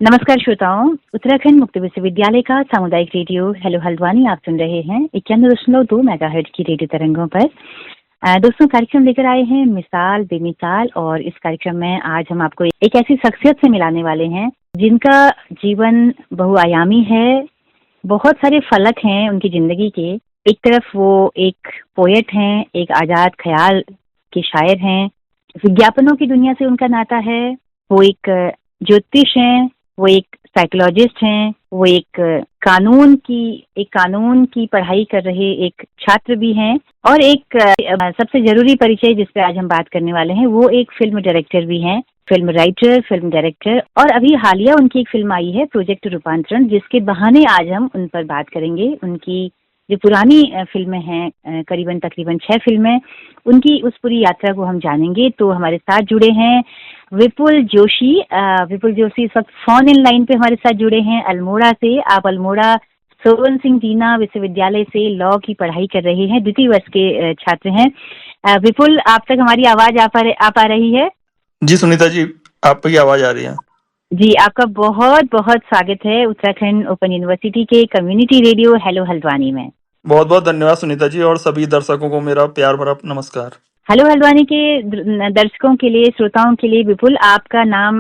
नमस्कार श्रोताओं, उत्तराखंड मुक्त विश्वविद्यालय का सामुदायिक रेडियो हेलो हल्द्वानी आप सुन रहे हैं 91.2 मेगाहर्ट्ज की रेडियो तरंगों पर। दोस्तों, कार्यक्रम लेकर आए हैं मिसाल बेमिसाल, और इस कार्यक्रम में आज हम आपको एक ऐसी शख्सियत से मिलाने वाले हैं जिनका जीवन बहुआयामी है। बहुत सारे फलक हैं उनकी जिंदगी के। एक तरफ वो एक पोएट हैं, एक आजाद ख्याल के शायर हैं, विज्ञापनों की दुनिया से उनका नाता है। वो एक ज्योतिष हैं, वो एक साइकोलॉजिस्ट हैं, वो एक कानून की पढ़ाई कर रहे एक छात्र भी हैं, और एक सबसे जरूरी परिचय जिस पे आज हम बात करने वाले हैं वो एक फिल्म डायरेक्टर भी हैं, फिल्म राइटर, फिल्म डायरेक्टर। और अभी हालिया उनकी एक फिल्म आई है प्रोजेक्ट रूपांतरण, जिसके बहाने आज हम उन पर बात करेंगे। उनकी जो पुरानी फिल्में हैं, तकरीबन 6 फिल्में, उनकी उस पूरी यात्रा को हम जानेंगे। तो हमारे साथ जुड़े हैं विपुल जोशी। विपुल जोशी इस वक्त फोन इन लाइन पे हमारे साथ जुड़े हैं अल्मोड़ा से। आप अल्मोड़ा सोवन सिंह जीना विश्वविद्यालय से लॉ की पढ़ाई कर रहे हैं, द्वितीय वर्ष के छात्र हैं। विपुल, आप तक हमारी आवाज आ पा रही है? जी सुनीता जी, आपकी आवाज आ रही है। जी, आपका बहुत बहुत स्वागत है उत्तराखंड ओपन यूनिवर्सिटी के कम्युनिटी रेडियो हेलो हल्द्वानी में। बहुत बहुत धन्यवाद सुनीता जी, और सभी दर्शकों को मेरा प्यार भरा नमस्कार। हेलो हल्द्वानी के दर्शकों के लिए, श्रोताओं के लिए, विपुल आपका नाम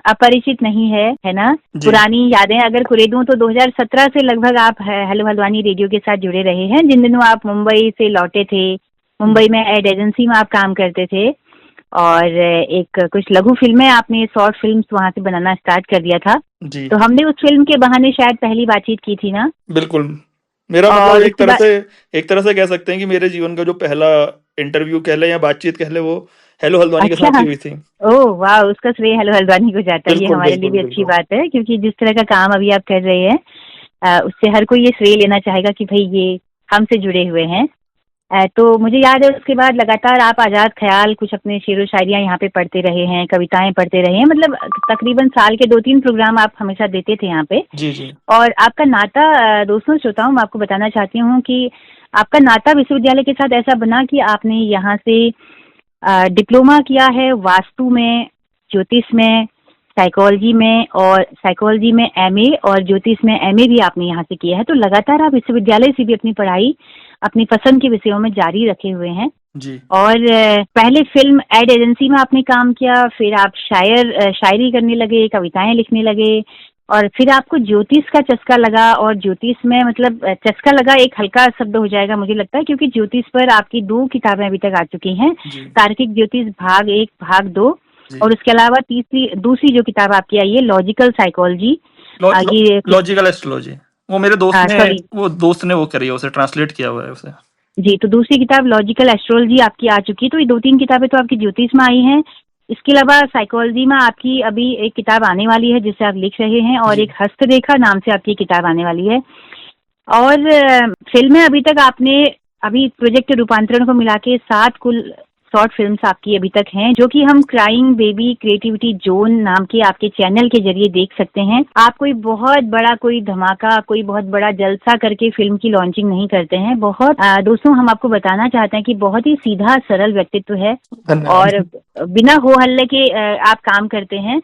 अपरिचित नहीं है ना? पुरानी यादें अगर कुरे दूं तो 2017 से लगभग आप हेलो हल्द्वानी रेडियो के साथ जुड़े रहे हैं, जिन दिनों आप मुंबई से लौटे थे। मुंबई में एड एजेंसी में आप काम करते थे, और एक कुछ लघु फिल्में आपने, शॉर्ट फिल्म्स वहां से बनाना स्टार्ट कर दिया था जी। तो हमने उस फिल्म के बहाने शायद पहली बातचीत की थी ना? बिल्कुल। मेरा मतलब एक तरह से कह सकते हैं कि मेरे जीवन का जो पहला इंटरव्यू कह ले या बातचीत कह ले, वो हेलो हल्द्वानी के साथ ही हुई थी। ओह वाह, उसका श्रेय हेलो हल्द्वानी को जाता है। ये हमारे लिए भी अच्छी बात है, क्योंकि जिस तरह का काम अभी आप कर रहे हैं उससे हर कोई ये श्रेय लेना चाहेगा कि भाई ये हमसे जुड़े हुए हैं। तो मुझे याद है उसके बाद लगातार आप आजाद ख्याल, कुछ अपने शेरो शायरियाँ यहाँ पे पढ़ते रहे हैं, कविताएं पढ़ते रहे हैं। मतलब तकरीबन साल के 2-3 प्रोग्राम आप हमेशा देते थे यहाँ पे। जी जी। और आपका नाता, दोस्तों श्रोताओं, मैं आपको बताना चाहती हूँ कि आपका नाता विश्वविद्यालय के साथ ऐसा बना कि आपने यहाँ से डिप्लोमा किया है वास्तु में, ज्योतिष में, साइकोलॉजी में, और साइकोलॉजी में एमए, और ज्योतिष में एमए भी आपने यहाँ से किया है। तो लगातार आप विश्वविद्यालय से भी अपनी पढ़ाई अपनी पसंद के विषयों में जारी रखे हुए हैं जी। और पहले फिल्म एड एजेंसी में आपने काम किया, फिर आप शायरी करने लगे, कविताएं लिखने लगे, और फिर आपको ज्योतिष का चस्का लगा। और ज्योतिष में, मतलब चस्का लगा एक हल्का शब्द हो जाएगा मुझे लगता है, क्योंकि ज्योतिष पर आपकी 2 किताबें अभी तक आ चुकी हैं, तार्किक ज्योतिष भाग 1 भाग 2, और उसके अलावा दूसरी जो किताब आपकी आई है लॉजिकल साइकोलॉजी, लॉजिकल एस्ट्रोलॉजी, वो मेरे दोस्त ने वो करी है, उसे ट्रांसलेट किया हुआ है उसे। जी, तो दूसरी किताब लॉजिकल एस्ट्रोलॉजी आपकी आ चुकी है। तो ये 2-3 किताबें तो आपकी ज्योतिष में आई हैं। इसके अलावा साइकोलॉजी में आपकी अभी एक किताब आने वाली है जिससे आप लिख रहे हैं, और एक हस्तरेखा नाम से आपकी किताब आने वाली है। और फिल्में अभी तक आपने, अभी प्रोजेक्ट रूपांतरण को मिला के 7 कुल शॉर्ट फिल्म्स आपकी अभी तक हैं, जो कि हम क्राइंग बेबी क्रिएटिविटी जोन नाम के आपके चैनल के जरिए देख सकते हैं। आप कोई बहुत बड़ा कोई धमाका, कोई बहुत बड़ा जलसा करके फिल्म की लॉन्चिंग नहीं करते हैं। दोस्तों, हम आपको बताना चाहते हैं कि बहुत ही सीधा सरल व्यक्तित्व है, और बिना हो हल्ले के आप काम करते हैं,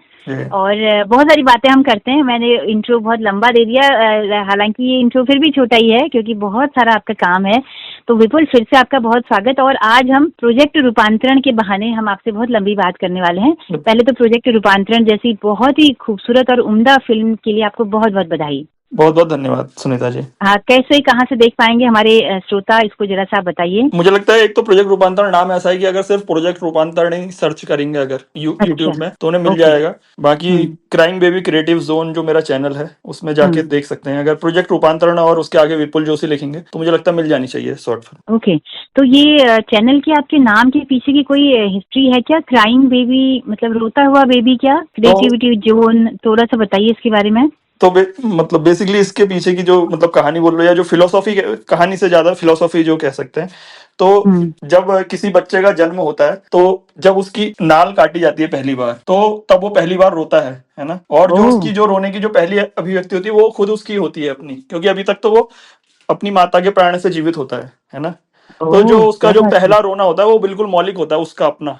और बहुत सारी बातें हम करते हैं। मैंने इंट्रो बहुत लंबा दे दिया, हालांकि ये इंट्रो फिर भी छोटा ही है, क्योंकि बहुत सारा आपका काम है। तो विपुल, फिर से आपका बहुत स्वागत। और आज हम प्रोजेक्ट रूपांतरण के बहाने हम आपसे बहुत लंबी बात करने वाले हैं। पहले तो प्रोजेक्ट रूपांतरण जैसी बहुत ही खूबसूरत और उम्दा फिल्म के लिए आपको बहुत बहुत बधाई। बहुत बहुत धन्यवाद सुनीता जी। हाँ, कैसे, कहाँ से देख पाएंगे हमारे श्रोता, इसको जरा सा बताइए। मुझे लगता है एक तो प्रोजेक्ट रूपांतरण नाम ऐसा है कि अगर सिर्फ प्रोजेक्ट रूपांतरण ही सर्च करेंगे अगर यूट्यूब में तो उन्हें मिल जाएगा। बाकी क्राइम बेबी क्रिएटिव जोन जो मेरा चैनल है उसमें जाके देख सकते हैं। अगर प्रोजेक्ट रूपांतरण और उसके आगे विपुल जोशी लिखेंगे तो मुझे लगता है मिल जानी चाहिए शॉर्ट फिल्म। ओके, तो ये चैनल की आपके नाम के पीछे की कोई हिस्ट्री है क्या? क्राइम बेबी मतलब रोता हुआ बेबी, क्या क्रिएटिविटी जोन, थोड़ा सा बताइए इसके बारे में। तो मतलब बेसिकली इसके पीछे की जो मतलब कहानी बोल रहे हैं, या जो फिलोसॉफी, कहानी से ज्यादा फिलोसॉफी जो कह सकते हैं, तो जब किसी बच्चे का जन्म होता है तो जब उसकी नाल काटी जाती है पहली बार, तो तब वो पहली बार रोता है ना। और जो उसकी जो रोने की जो पहली अभिव्यक्ति होती है वो खुद उसकी होती है अपनी, क्योंकि अभी तक तो वो अपनी माता के प्राण से जीवित होता है ना। तो जो उसका जो पहला रोना होता है वो बिल्कुल मौलिक होता है उसका अपना।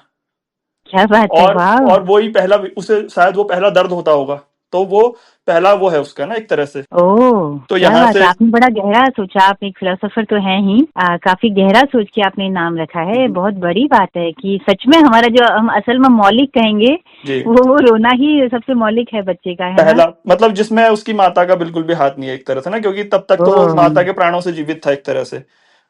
क्या बात है, वाह। और वही पहला, उसे शायद वो पहला दर्द होता होगा तो वो पहला वो है उसका ना एक तरह से। ओह, तो क्या यहाँ बात से है, आपने बड़ा गहरा सोचा, आप एक फिलोसोफर तो हैं ही, काफी गहरा सोच के आपने नाम रखा है। बहुत बड़ी बात है कि सच में हमारा जो हम असल में मौलिक कहेंगे, जी वो रोना ही सबसे मौलिक है बच्चे का, है ना? पहला मतलब जिसमें उसकी माता का बिल्कुल भी हाथ नहीं है एक तरह से ना, क्योंकि तब तक तो वो ओह, माता के प्राणों से जीवित था एक तरह से।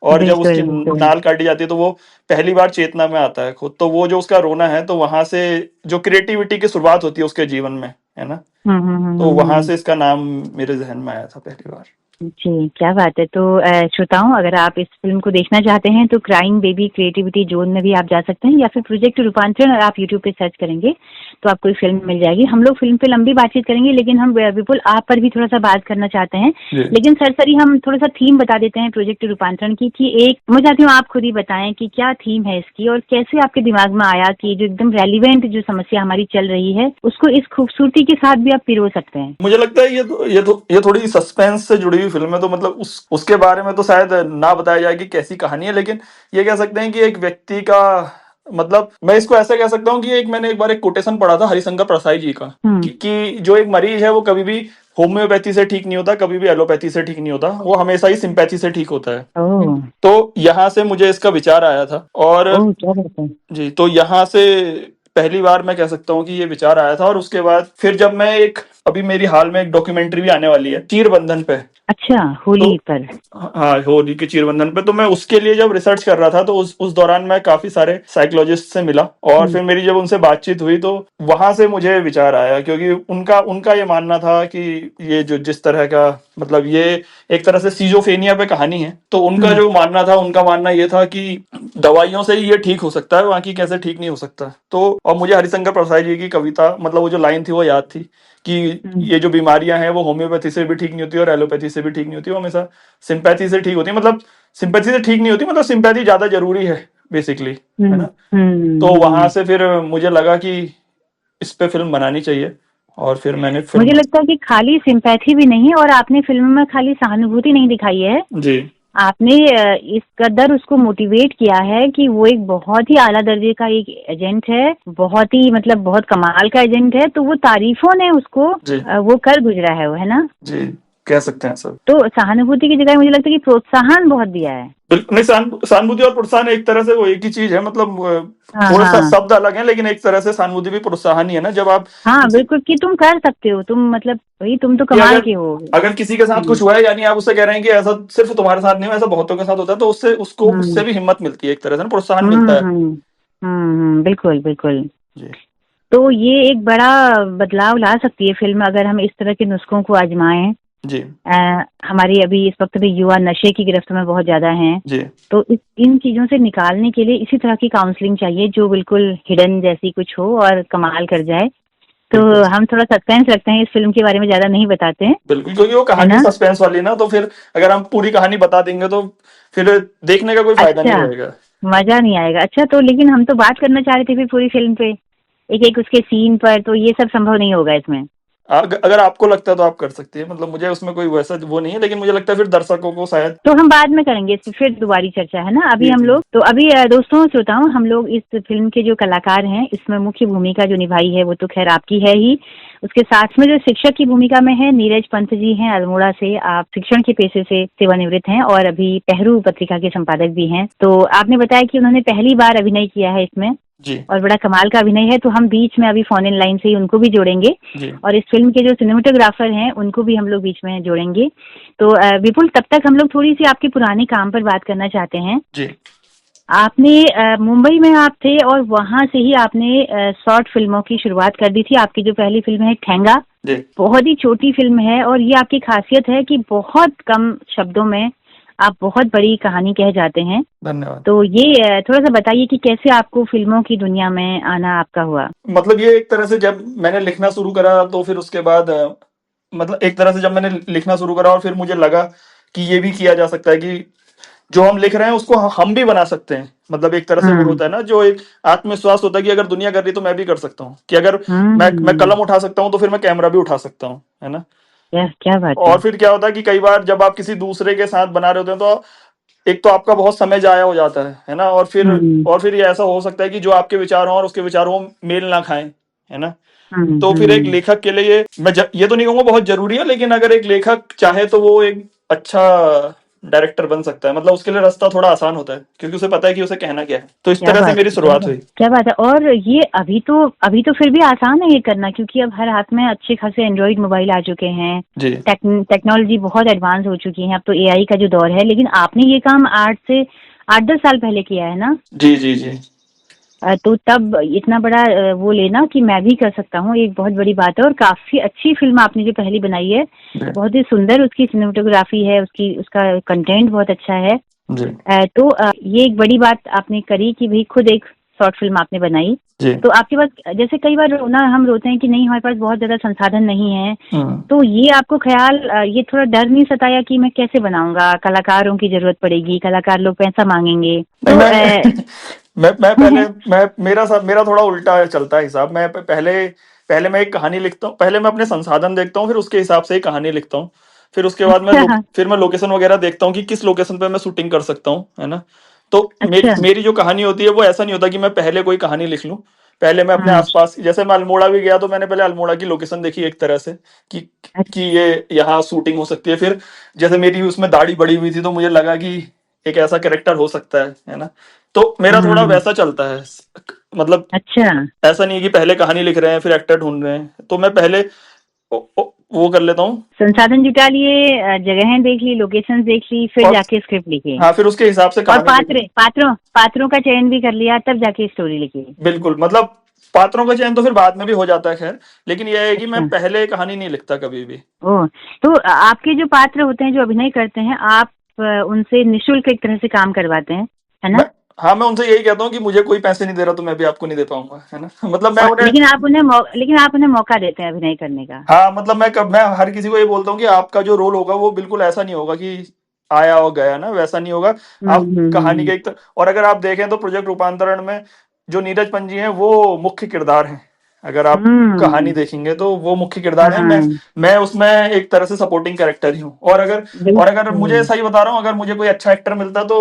और जब उसकी बिल्कुल बिल्कुल। नाल काटी जाती है तो वो पहली बार चेतना में आता है खुद, तो वो जो उसका रोना है, तो वहां से जो क्रिएटिविटी की शुरुआत होती है उसके जीवन में, है ना। तो वहां हम्म। से इसका नाम मेरे जहन में आया था पहली बार। जी, क्या बात है। तो श्रोताओं, अगर आप इस फिल्म को देखना चाहते हैं तो क्राइंग बेबी क्रिएटिविटी जोन में भी आप जा सकते हैं, या फिर प्रोजेक्ट रूपांतरण और आप यूट्यूब पे सर्च करेंगे तो आपको ये फिल्म मिल जाएगी। हम लोग फिल्म पे लंबी बातचीत करेंगे, लेकिन हम विपुल आप पर भी थोड़ा सा बात करना चाहते हैं। जी लेकिन सरसरी हम थोड़ा सा थीम बता देते हैं प्रोजेक्ट रूपांतरण की, कि एक मैं चाहती हूँ आप खुद ही बताएं कि क्या थीम है इसकी, और कैसे आपके दिमाग में आया कि जो एकदम रेलिवेंट जो समस्या हमारी चल रही है उसको इस खूबसूरती के साथ भी आप पिरो सकते हैं। मुझे लगता है ये थोड़ी सस्पेंस से जुड़ी हुई फिल्म है, तो मतलब उसके बारे में तो शायद ना बताया जाए कि कैसी कहानी है, लेकिन ये कह सकते हैं कि एक व्यक्ति का, मतलब मैं इसको ऐसा कह सकता हूँ कि मैंने एक बार एक कोटेशन पढ़ा था हरिशंकर प्रसाद जी का, कि जो एक मरीज है वो कभी भी होम्योपैथी से ठीक नहीं होता, कभी भी एलोपैथी से ठीक नहीं होता, वो हमेशा ही सिंपैथी से ठीक होता है। ओह। तो यहाँ से मुझे इसका विचार आया था, और ओह, क्या बात है। जी, तो यहाँ से पहली बार मैं कह सकता हूँ कि ये विचार आया था। और उसके बाद फिर जब मैं अभी मेरी हाल में एक डॉक्यूमेंट्री भी आने वाली है चीर बंधन पे। अच्छा, तो होली पर। हाँ, होली के चीर बंधन पे, तो मैं उसके लिए जब रिसर्च कर रहा था तो उस दौरान मैं काफी सारे साइकोलॉजिस्ट से मिला, और फिर मेरी जब उनसे बातचीत हुई तो वहां से मुझे विचार आया, क्योंकि उनका उनका ये मानना था कि ये जो जिस तरह का, मतलब ये एक तरह से सीजोफेनिया पे कहानी है, तो उनका जो मानना था, उनका मानना ये था कि दवाइयों से ही ये ठीक हो सकता है, बाकी कैसे ठीक नहीं हो सकता। तो और मुझे हरिशंकर प्रसाद जी की कविता, मतलब वो जो लाइन थी वो याद थी कि ये जो बीमारियां हैं वो होम्योपैथी से भी ठीक नहीं होती और एलोपैथी से भी ठीक नहीं होती, वो हमेशा सिंपैथी से ठीक होती है। मतलब सिंपैथी से ठीक नहीं होती, मतलब सिंपैथी ज्यादा जरूरी है बेसिकली, है ना। तो वहां से फिर मुझे लगा कि इस पे फिल्म बनानी चाहिए, और फिर मैंने मुझे फिल्म। लगता है कि खाली सिंपैथी भी नहीं, और आपने फिल्म में खाली सहानुभूति नहीं दिखाई है, जी आपने इस कदर उसको मोटिवेट किया है कि वो एक बहुत ही आला दर्जे का एक एजेंट है, बहुत ही मतलब बहुत कमाल का एजेंट है, तो वो तारीफों ने उसको जी वो कर गुजरा है वो, है ना। जी, कह सकते हैं सब। तो सहानुभूति की जगह मुझे लगता है कि प्रोत्साहन बहुत दिया है। बिल्कुल नहीं, सहानुभूति और प्रोत्साहन एक तरह से वो एक ही चीज है, मतलब हाँ थोड़ा सा हाँ शब्द अलग है, लेकिन एक तरह से सहानुभूति भी प्रोत्साहन ही है ना। जब आप हाँ, बिल्कुल, कि तुम कर सकते हो, तुम मतलब भाई तुम तो कि कमाल के हो। अगर किसी के साथ कुछ हुआ है, यानी आप उससे कह रहे हैं कि ऐसा सिर्फ तुम्हारे साथ नहीं हो, ऐसा बहुतों के साथ होता है, तो उससे हम्म भी हिम्मत मिलती है एक तरह से ना, प्रोत्साहन हम्म मिलता है। हम्म बिल्कुल बिल्कुल। जी तो ये एक बड़ा बदलाव ला सकती है फिल्म, अगर हम इस तरह के नुस्खों को आजमाएं। जी हमारी अभी इस वक्त भी युवा नशे की गिरफ्त में बहुत ज्यादा हैं, जी तो इन चीजों से निकालने के लिए इसी तरह की काउंसलिंग चाहिए जो बिल्कुल हिडन जैसी कुछ हो और कमाल कर जाए। तो बिल्कुल हम थोड़ा सस्पेंस रखते हैं, इस फिल्म के बारे में ज्यादा नहीं बताते हैं, बिल्कुल, क्योंकि वो है कहानी ना। सस्पेंस वाली है ना, तो फिर अगर हम पूरी कहानी बता देंगे तो फिर देखने का कोई फायदा नहीं अच्छा, रहेगा। मजा नहीं आएगा। अच्छा, तो लेकिन हम तो बात करना चाह रहे थे फिर पूरी फिल्म पे, एक एक उसके सीन पर, तो ये सब संभव नहीं होगा इसमें। अगर आपको लगता है तो आप कर सकती है, मतलब मुझे उसमें कोई वैसा वो नहीं है, लेकिन मुझे लगता है फिर दर्शकों को शायद। तो हम बाद में करेंगे इस पे, फिर दोबारी चर्चा, है ना। अभी जी हम जी लोग तो अभी दोस्तों श्रोताओं, हम लोग इस फिल्म के जो कलाकार हैं, इसमें मुख्य भूमिका जो निभाई है वो तो खैर आपकी है ही, उसके साथ में जो शिक्षक की भूमिका में है नीरज पंत जी हैं अल्मोड़ा से। आप शिक्षण के पेशे से सेवानिवृत्त हैं और अभी पहरू पत्रिका के संपादक भी हैं। तो आपने बताया कि उन्होंने पहली बार अभिनय किया है इसमें, जी और बड़ा कमाल का अभिनय है। तो हम बीच में अभी फोन इन लाइन से ही उनको भी जोड़ेंगे, जी और इस फिल्म के जो सिनेमेटोग्राफर हैं उनको भी हम लोग बीच में जोड़ेंगे। तो विपुल, तब तक हम लोग थोड़ी सी आपके पुराने काम पर बात करना चाहते हैं। जी आपने मुंबई में आप थे, और वहां से ही आपने शॉर्ट फिल्मों की शुरुआत कर दी थी। आपकी जो पहली फिल्म है ठेंगा, जी। बहुत ही छोटी फिल्म है, और ये आपकी खासियत है कि बहुत कम शब्दों में आप बहुत बड़ी कहानी कह जाते हैं। धन्यवाद। तो ये थोड़ा सा बताइए कि कैसे आपको फिल्मों की दुनिया में आना आपका हुआ। मतलब ये एक तरह से जब मैंने लिखना शुरू करा, तो फिर उसके बाद मतलब एक तरह से जब मैंने लिखना शुरू करा और फिर मुझे लगा कि ये भी किया जा सकता है, कि जो हम लिख रहे हैं उसको हम भी बना सकते हैं। मतलब एक तरह से वो हम्म होता है ना, जो एक आत्मविश्वास होता है कि अगर दुनिया कर रही तो मैं भी कर सकता हूँ, कि अगर मैं हम्म कलम उठा सकता हूँ तो फिर मैं कैमरा भी उठा सकता हूँ, है ना। क्या क्या बात है। और फिर क्या होता है कि कई बार जब आप किसी दूसरे के साथ बना रहे होते हैं, तो एक तो आपका बहुत समय जाया हो जाता है ना। और फिर हम्म ये ऐसा हो सकता है कि जो आपके विचार हों और उसके विचारों मेल ना खाएं, है ना। तो फिर एक लेखक के लिए ये तो नहीं कहूंगा बहुत जरूरी है, लेकिन अगर एक लेखक चाहे तो वो एक अच्छा डायरेक्टर बन सकता है। मतलब उसके लिए रास्ता थोड़ा आसान होता है, क्योंकि उसे पता है कि उसे कहना क्या है। तो इस क्या तरह से बात मेरी है, शुरुआत हुई। क्या बात है। और ये अभी तो फिर भी आसान है ये करना, क्योंकि अब हर हाथ में अच्छे खासे एंड्रॉइड मोबाइल आ चुके हैं। जी टेक्नोलॉजी बहुत एडवांस हो चुकी है, अब तो एआई का जो दौर है। लेकिन आपने ये काम 8 10 साल पहले किया है ना। जी जी जी तो तब इतना बड़ा वो लेना कि मैं भी कर सकता हूँ, एक बहुत बड़ी बात है। और काफी अच्छी फिल्म आपने जो पहली बनाई है, जी बहुत ही सुंदर उसकी सिनेमेटोग्राफी है, उसका कंटेंट बहुत अच्छा है। जी तो ये एक बड़ी बात आपने करी कि भाई खुद एक शॉर्ट फिल्म आपने बनाई। जी। तो आपके पास, जैसे कई बार हम रोते हैं कि नहीं हमारे पास बहुत ज्यादा संसाधन नहीं है, हम्म। तो ये आपको ख्याल, ये थोड़ा डर नहीं सताया कि मैं कैसे बनाऊंगा, कलाकारों की जरूरत पड़ेगी, कलाकार लोग पैसा मांगेंगे। नहीं, तो मैं पहले मेरा थोड़ा उल्टा चलता है हिसाब। मैं पहले मैं एक कहानी लिखता हूँ, पहले मैं अपने संसाधन देखता हूँ, फिर उसके हिसाब से एक कहानी लिखता हूँ। फिर उसके बाद अच्छा फिर मैं लोकेशन वगैरह देखता हूँ कि किस लोकेशन पे मैं शूटिंग कर सकता हूँ, है ना। तो अच्छा। मेरी जो कहानी होती है वो ऐसा नहीं होता कि मैं पहले कोई कहानी लिख लूँ। पहले मैं अपने हाँ। आसपास, जैसे मैं अल्मोड़ा भी गया तो मैंने पहले अल्मोड़ा की लोकेशन देखी एक तरह से, कि ये यहाँ शूटिंग हो सकती है। फिर जैसे मेरी उसमें दाढ़ी बड़ी हुई थी तो मुझे लगा कि एक ऐसा कैरेक्टर हो सकता है ना। तो मेरा थोड़ा वैसा चलता है। मतलब अच्छा। ऐसा नहीं है कि पहले कहानी लिख रहे हैं फिर एक्टर ढूंढ रहे हैं, तो मैं पहले वो कर लेता हूँ। संसाधन जुटा लिए, जगहें देख ली, लोकेशंस देख ली, फिर और जाके स्क्रिप्ट लिखी। हाँ, फिर उसके हिसाब से और कहानी लिखी। पात्रों का चयन भी कर लिया, तब जाके स्टोरी लिखी। बिल्कुल, मतलब पात्रों का चयन तो फिर बाद में भी हो जाता है खैर, लेकिन यह है कि मैं अच्छा। पहले कहानी नहीं लिखता कभी भी। ओ, तो आपके जो पात्र होते हैं, जो अभिनय करते हैं, आप उनसे निशुल्क एक तरह से काम करवाते हैं, है ना। मैं हाँ, मैं उनसे यही कहता हूँ कि मुझे कोई पैसे नहीं दे रहा तो मैं भी आपको नहीं दे पाऊंगा, है ना। मतलब मैं और उन्हें, लेकिन आप उन्हें मौका देते हैं अभिनय करने का। हाँ मतलब मैं हर किसी को ये बोलता हूँ कि आपका जो रोल होगा वो बिल्कुल ऐसा नहीं होगा कि आया और गया ना, वैसा नहीं होगा। आप कहानी के और अगर आप देखें तो प्रोजेक्ट रूपांतरण में जो नीरज पंजी हैं वो मुख्य किरदार हैं। अगर आप कहानी देखेंगे तो वो मुख्य किरदार है। हाँ। मैं उसमें एक तरह से सपोर्टिंग कैरेक्टर ही हूँ। और अगर मुझे बिल्कुल। सही बता रहा हूँ, अगर मुझे कोई अच्छा एक्टर मिलता तो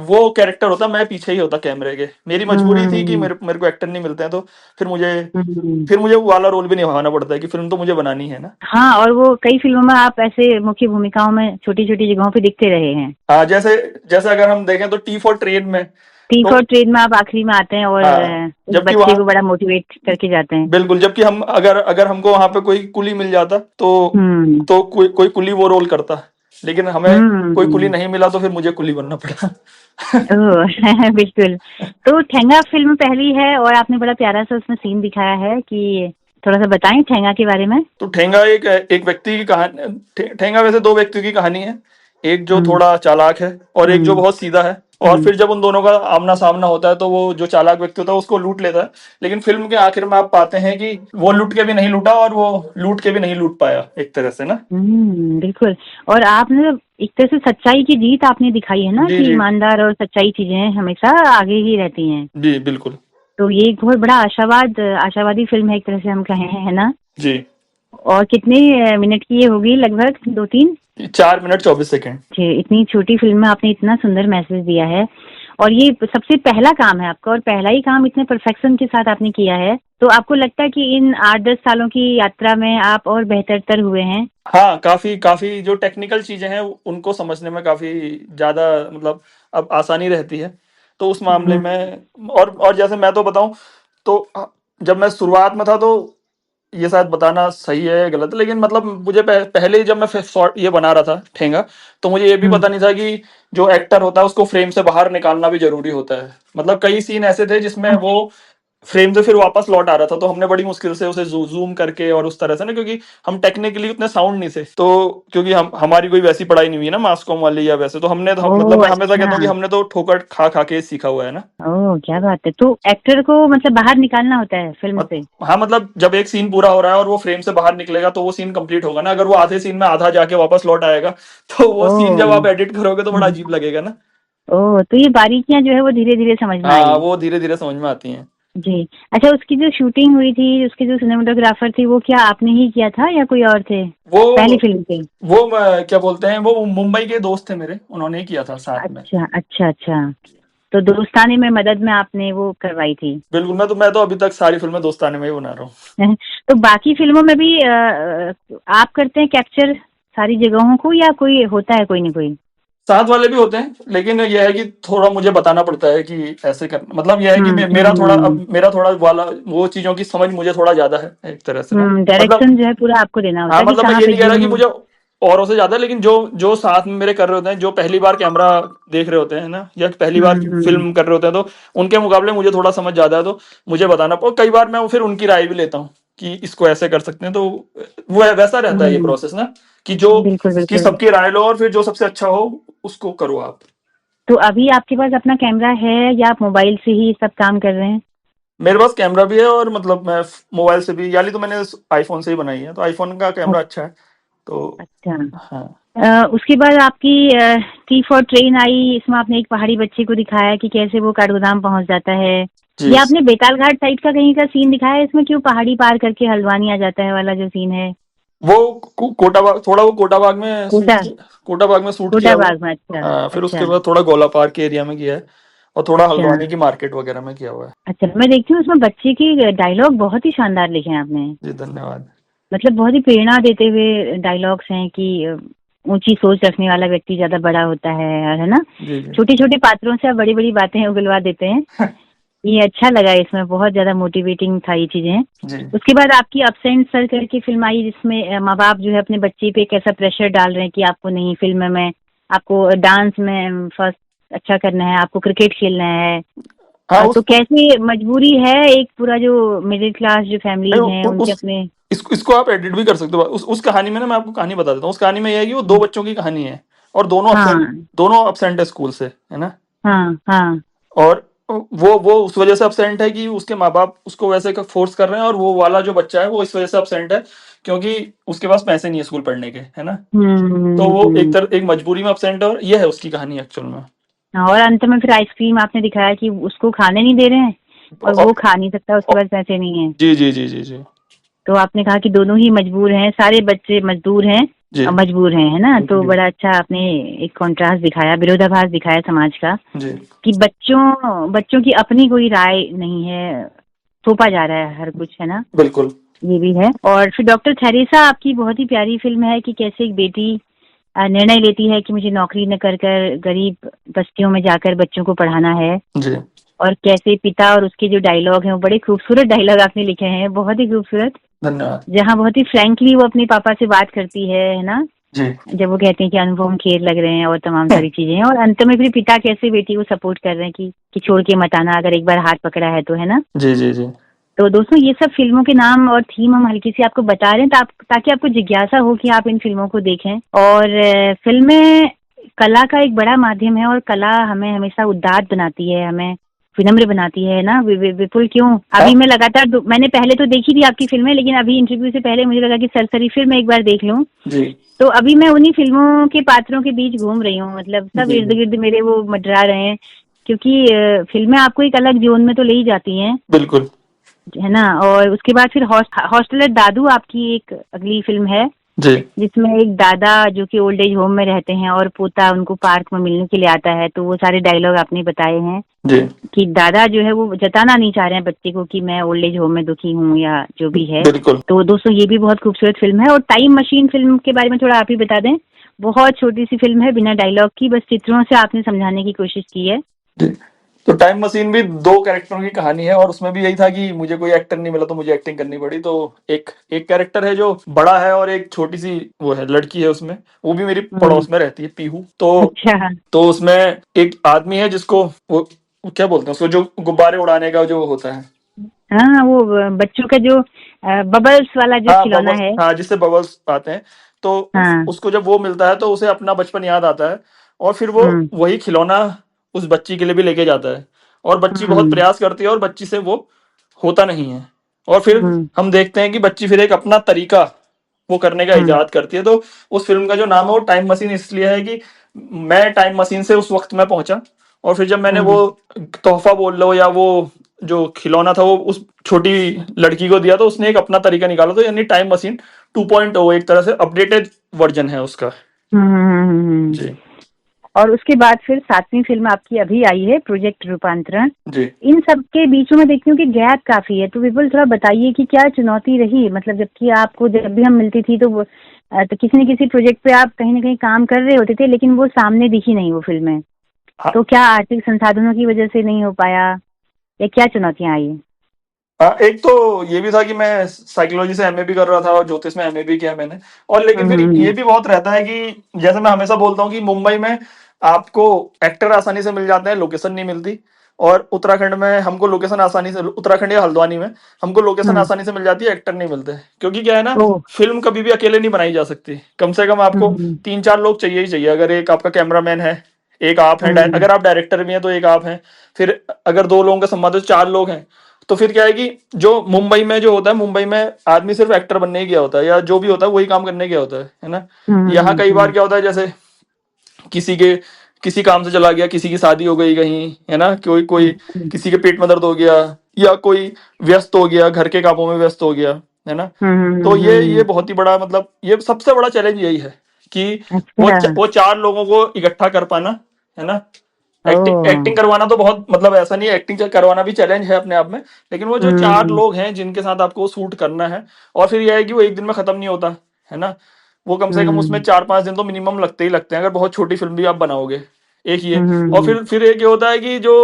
वो कैरेक्टर होता, मैं पीछे ही होता कैमरे के। मेरी मजबूरी थी कि मेरे को एक्टर नहीं मिलते हैं, तो फिर मुझे हम्म। फिर मुझे वो वाला रोल भी निभाना पड़ता है कि फिल्म तो मुझे बनानी है ना। हाँ, और वो कई फिल्मों में आप ऐसे मुख्य भूमिकाओं में छोटी छोटी जगहों पे दिखते रहे हैं। हाँ, जैसे जैसे अगर हम देखें तो टी फॉर ट्रेन में, थी तो फॉर ट्रेड में आप आखिरी में आते हैं और हाँ, उस जबकि बच्चे वहां, को बड़ा मोटिवेट करके जाते हैं। बिल्कुल, जबकि हम अगर अगर हमको वहां पे कोई कुली मिल जाता हम्म। तो कोई कुली वो रोल करता, लेकिन हमें कोई कुली हम्म। नहीं मिला तो फिर मुझे कुली बनना पड़ा। ओह बिल्कुल। तो ठेंगा फिल्म पहली है और आपने बड़ा प्यारा सा उसमें सीन दिखाया है, कि थोड़ा सा बताएं ठेंगा के बारे में। तो ठेंगा एक एक व्यक्ति की कहानी, ठेंगा वैसे दो व्यक्तियों की कहानी है। एक जो हम्म। थोड़ा चालाक है और एक जो हम्म। बहुत सीधा है। और हम्म। फिर जब उन दोनों का आमना सामना होता है तो वो जो चालाक व्यक्ति होता है उसको लूट लेता है। लेकिन फिल्म के आखिर में आप पाते हैं कि वो लूट के भी नहीं लूटा और वो लूट के भी नहीं लूट पाया, एक तरह से ना। बिल्कुल। और आपने एक तरह से सच्चाई की जीत आपने दिखाई है ना, जी कि जी ईमानदार और सच्चाई चीजें हमेशा आगे ही रहती हैं। जी बिल्कुल। तो ये एक बहुत बड़ा आशावादी फिल्म है, एक तरह से हम कहें, है ना। जी, और कितने मिनट की ये होगी, लगभग 2 3? 4 मिनट 24 सेकेंड। इतनी छोटी फिल्म में आपने इतना सुंदर मैसेज दिया है। और ये सबसे पहला काम है आपका, और पहला ही काम इतने परफेक्शन के साथ आपने किया है। तो आपको लगता है कि इन 8 10 सालों की यात्रा में आप और बेहतर हुए हैं? हाँ, काफी काफी जो टेक्निकल चीजें हैं उनको समझने में काफी ज्यादा, मतलब अब आसानी रहती है। तो उस मामले हम्म। में, और जैसे मैं तो बताऊं, तो जब मैं शुरुआत में था तो ये शायद बताना सही है या गलत है, लेकिन मतलब मुझे पहले ही जब मैं शॉर्ट ये बना रहा था ठेंगा, तो मुझे ये भी हम्म। पता नहीं था कि जो एक्टर होता है उसको फ्रेम से बाहर निकालना भी जरूरी होता है। मतलब कई सीन ऐसे थे जिसमें वो फ्रेम से फिर वापस लौट आ रहा था, तो हमने बड़ी मुश्किल से उसे जूम करके और उस तरह से ना, क्योंकि हम टेक्निकली उतने साउंड नहीं थे, तो क्योंकि हमारी कोई वैसी पढ़ाई नहीं हुई है ना मास कॉम वाली या वैसे, तो मतलब ओह मैं हमेशा कहता अच्छा। हूँ कि हमने तो ठोकर खा खा के सीखा हुआ है ना। ओह क्या बात है। तो एक्टर को मतलब बाहर निकालना होता है फिल्म से? हाँ, मतलब जब एक सीन पूरा हो रहा है और वो फ्रेम से बाहर निकलेगा तो वो सीन कंप्लीट होगा ना। अगर वो आधे सीन में आधा जाके वापस लौट आएगा तो वो सीन जब ओह। आप एडिट करोगे तो बड़ा अजीब लगेगा ना। ओह, तो ये बारीकियां जो है वो धीरे धीरे समझ में हाँ, आई। वो धीरे धीरे समझ में आती हैं। जी। अच्छा, उसकी जो शूटिंग हुई थी, उसके जो सिनेमेटोग्राफर थी, वो क्या आपने ही किया था या कोई और थे वो पहली फिल्म के? क्या बोलते हैं, वो मुंबई के दोस्त थे मेरे, उन्होंने ही किया था साथ में। अच्छा अच्छा अच्छा। तो दोस्ताने में मदद में आपने वो करवाई थी। बिल्कुल, मैं तो अभी तक सारी फिल्में दोस्ताने में ही बना रहा हूँ। तो बाकी फिल्मों में भी आप करते हैं कैप्चर सारी जगहों को, या कोई होता है कोई ना कोई? साथ वाले भी होते हैं, लेकिन यह है कि थोड़ा मुझे बताना पड़ता है कि ऐसे करना, मतलब यह है कि मेरा थोड़ा वाला वो चीजों की समझ मुझे थोड़ा ज्यादा है एक तरह से ना, मतलब डायरेक्शन जो है पूरा आपको देना होता हाँ, है कि मतलब मैं कहाँ ये पे नहीं कह रहा कि जूम। मुझे औरों से ज्यादा, लेकिन जो जो साथ में मेरे कर रहे होते हैं, जो पहली बार कैमरा देख रहे होते हैं ना, या पहली बार हम्म। फिल्म कर रहे होते हैं, तो उनके मुकाबले मुझे थोड़ा समझ ज्यादा है, तो मुझे बताना, और कई बार मैं फिर उनकी राय भी लेता हूँ कि इसको ऐसे कर सकते हैं, तो वो वैसा रहता है ये हम्म, प्रोसेस ना, कि जो बिल्कुल कि बिल्कुल। सबकी राय लो और फिर जो सबसे अच्छा हो उसको करो आप। तो अभी आपके पास अपना कैमरा है या आप मोबाइल से ही सब काम कर रहे हैं? मेरे पास कैमरा भी है, और मतलब मैं मोबाइल से भी, यानी तो मैंने आईफोन से ही बनाई है, तो आईफोन का कैमरा अच्छा है, तो अच्छा। हाँ। उसके बाद आपकी टी फॉर ट्रेन आई, इसमें आपने एक पहाड़ी बच्चे को दिखाया कि कैसे वो काठगोदाम पहुंच जाता है। जी, या आपने बेताल घाट साइड का कहीं का सीन दिखाया है इसमें, क्यों पहाड़ी पार करके हल्द्वानी आ जाता है वाला जो सीन है? वो कोटा बाग, थोड़ा वो कोटा बाग में कोटा, कोटा बाग में शूट किया कोटा हुआ बाग में। अच्छा। है, फिर अच्छा। उसके बाद थोड़ा गोला पार्क के एरिया में किया है, और थोड़ा अच्छा। हल्द्वानी की मार्केट वगैरह में किया हुआ है। अच्छा, मैं देखती हूँ उसमें बच्चे के डायलॉग बहुत ही शानदार लिखे हैं आपने। जी, धन्यवाद। मतलब बहुत ही प्रेरणा देते हुए डायलॉग्स हैं कि ऊंची सोच रखने वाला व्यक्ति ज्यादा बड़ा होता है ना? जी जी। छोटे छोटे पात्रों से आप बड़ी बड़ी बातें उगलवा देते हैं। ये अच्छा लगा, इसमें बहुत ज्यादा मोटिवेटिंग था ये चीजें। जी उसके बाद आपकी अपसेंट सर करके फिल्म आई, जिसमें माँ बाप जो है अपने बच्चे पे कैसा प्रेशर डाल रहे हैं कि आपको नहीं फिल्म में, आपको डांस में फर्स्ट अच्छा करना है, आपको क्रिकेट खेलना है। हाँ, तो कैसे मजबूरी है, एक पूरा जो मिडिल क्लास जो फैमिलीज हैं उनके उस अपने। इसको आप एडिट भी कर सकते हो, उस कहानी में ना, मैं आपको कहानी बता देता हूँ। उस कहानी में यह है कि वो दो बच्चों की कहानी है, और हाँ दोनों अपसेंट है स्कूल से, है ना। हाँ हाँ। और वो उस वजह से अपसेंट है कि उसके माँ बाप उसको वैसे फोर्स कर रहे हैं, और वो वाला जो बच्चा है वो इस वजह से अपसेंट है क्योंकि उसके पास पैसे नहीं है स्कूल पढ़ने के, है ना। तो वो हम्म। एक मजबूरी में अपसेंट है, और ये है उसकी कहानी एक्चुअल में। और अंत में फिर आइसक्रीम आपने दिखाया कि उसको खाने नहीं दे रहे हैं, और औ- वो खा नहीं सकता, उसके औ- पास पैसे नहीं है। जी जी जी जी जी तो आपने कहा कि दोनों ही मजबूर हैं, सारे बच्चे मजदूर हैं जी और मजबूर हैं, है ना? तो जी बड़ा अच्छा आपने एक कॉन्ट्रास्ट दिखाया, विरोधाभास दिखाया समाज का, जी। कि बच्चों बच्चों की अपनी कोई राय नहीं है, थोपा जा रहा है हर कुछ, है ना? बिल्कुल। ये भी है। और फिर डॉक्टर थेरेसा आपकी बहुत ही प्यारी फिल्म है कि कैसे एक बेटी निर्णय लेती है कि मुझे नौकरी न कर कर गरीब बस्तियों में जाकर बच्चों को पढ़ाना है। जी, और कैसे पिता और उसके जो डायलॉग हैं, वो बड़े खूबसूरत डायलॉग आपने लिखे हैं, बहुत ही खूबसूरत। धन्यवाद। जहाँ बहुत ही फ्रैंकली वो अपने पापा से बात करती है ना? जी जब वो कहते हैं कि अनुभव खेर लग रहे हैं और तमाम सारी चीजें हैं, और अंत में फिर पिता कैसे बेटी को सपोर्ट कर रहे हैं कि छोड़ के मत आना, अगर एक बार हाथ पकड़ा है तो, है ना? जी जी जी। तो दोस्तों, ये सब फिल्मों के नाम और थीम हम हल्की सी आपको बता रहे हैं, ताकि आपको जिज्ञासा हो कि आप इन फिल्मों को देखें। और फिल्में कला का एक बड़ा माध्यम है, और कला हमें हमेशा उदात्त बनाती है, हमें विनम्र बनाती है ना? विपुल, क्यों? हाँ अभी मैं लगातार मैंने पहले तो देखी थी आपकी फिल्में, लेकिन अभी इंटरव्यू से पहले मुझे लगा कि सरसरी फिर मैं एक बार देख लूं। जी तो अभी मैं उन्हीं फिल्मों के पात्रों के बीच घूम रही हूँ, मतलब सब जी इर्द जी। गिर्द मेरे वो मंडरा रहे हैं, क्योंकि फिल्में आपको एक अलग जोन में तो ले ही जाती हैं, बिल्कुल। है ना? और उसके बाद फिर हॉस्टलर दादू आपकी एक अगली फिल्म है, जी जिसमें एक दादा जो कि ओल्ड एज होम में रहते हैं और पोता उनको पार्क में मिलने के लिए आता है, तो वो सारे डायलॉग आपने बताए हैं जी कि दादा जो है वो जताना नहीं चाह रहे हैं बच्चे को कि मैं ओल्ड एज होम में दुखी हूँ या जो भी है। बिल्कुल। तो दोस्तों, ये भी बहुत खूबसूरत फिल्म है। और टाइम मशीन फिल्म के बारे में थोड़ा आप ही बता दें। बहुत छोटी सी फिल्म है, बिना डायलॉग की, बस चित्रों से आपने समझाने की कोशिश की है। जी, तो टाइम मशीन भी दो कैरेक्टरों की कहानी है, और उसमें भी यही था कि मुझे कोई एक्टर नहीं मिला, तो मुझे एक्टिंग करनी पड़ी। तो एक एक कैरेक्टर है जो बड़ा है, और एक छोटी सी वो है लड़की है उसमें, वो भी मेरी हम्म। पड़ोस में रहती है, पीहू। तो अच्छा। उसमें एक आदमी है जिसको वो क्या बोलते हैं उसको, जो गुब्बारे उड़ाने का जो होता है। हाँ, वो बच्चों का जो बबल्स वाला जो हाँ, खिलौना बबल्स, है। हाँ, जिससे बबल्स आते हैं। तो हाँ। उसको जब वो मिलता है तो उसे अपना बचपन याद आता है, और फिर वो हम्म। वही खिलौना उस बच्ची के लिए भी लेके जाता है, और बच्ची बहुत हम्म। प्रयास करती है, और बच्ची से वो होता नहीं है। और फिर हम्म। हम देखते हैं कि बच्ची फिर एक अपना तरीका वो करने का हम्म। इजाद करती है। तो उस फिल्म का जो नाम है वो टाइम मशीन इसलिए है कि मैं टाइम मशीन से उस वक्त में पहुंचा, और फिर जब मैंने वो हम्म। तोहफा बोल लो, या वो जो खिलौना था वो उस छोटी लड़की को दिया, तो उसने एक अपना तरीका निकाला। तो यानी टाइम मशीन 2.0 एक तरह से अपडेटेड वर्जन है उसका। हम्म। जी और उसके बाद फिर 7वीं फिल्म आपकी अभी आई है प्रोजेक्ट रूपांतरण। जी। इन सब के बीचों में देखती हूँ कि गैप काफी है, तो विपुल थोड़ा बताइए कि क्या चुनौती रही, मतलब जबकि आपको जब भी हम मिलती थी तो किसी न किसी प्रोजेक्ट पे आप कहीं ना कहीं काम कर रहे होते थे, लेकिन वो सामने दिखी नहीं वो फिल्में। हाँ। तो क्या आर्थिक संसाधनों की वजह से नहीं हो पाया या क्या चुनौतियां आई? एक तो ये भी था कि मैं साइकोलॉजी से एमए भी कर रहा था और ज्योतिष में एमए भी किया मैंने। और लेकिन फिर ये भी बहुत रहता है कि जैसे मैं हमेशा बोलता हूँ कि मुंबई में आपको एक्टर आसानी से मिल जाते हैं, लोकेशन नहीं मिलती। और उत्तराखंड में हमको लोकेशन आसानी से, उत्तराखंड या हल्द्वानी में हमको लोकेशन आसानी से मिल जाती है, एक्टर नहीं मिलते। क्योंकि क्या है ना, ओह। फिल्म कभी भी अकेले नहीं बनाई जा सकती। कम से कम आपको 3-4 लोग चाहिए ही चाहिए। अगर एक आपका कैमरामैन है, एक आप हैं, अगर आप डायरेक्टर भी हैं तो एक आप हैं, फिर अगर 2 लोगों का संबंध है तो 4 लोग हैं। तो फिर क्या है कि जो मुंबई में जो होता है, मुंबई में आदमी सिर्फ एक्टर बनने ही गया होता है या जो भी होता है वही काम करने गया होता है ना। यहाँ कई बार क्या होता है, जैसे किसी काम से चला गया, किसी की शादी हो गई कहीं, है ना, कोई कोई किसी के पेट में दर्द हो गया, या कोई व्यस्त हो गया, घर के कामों में व्यस्त हो गया, है ना। तो ये बहुत ही बड़ा, मतलब ये सबसे बड़ा चैलेंज यही है कि अच्छा। वो 4 लोगों को इकट्ठा कर पाना, है ना। एक्टिंग ओह। एक्टिंग करवाना तो बहुत, मतलब ऐसा नहीं है, एक्टिंग करवाना भी चैलेंज है अपने आप में। लेकिन वो जो 4 लोग हैं जिनके साथ आपको शूट करना है, और फिर यह है कि वो एक दिन में खत्म नहीं होता, है ना। वो कम से कम उसमें 4-5 दिन तो मिनिमम लगते ही लगते हैं, अगर बहुत छोटी फिल्म भी आप बनाओगे। एक ये, और फिर एक ये होता है कि जो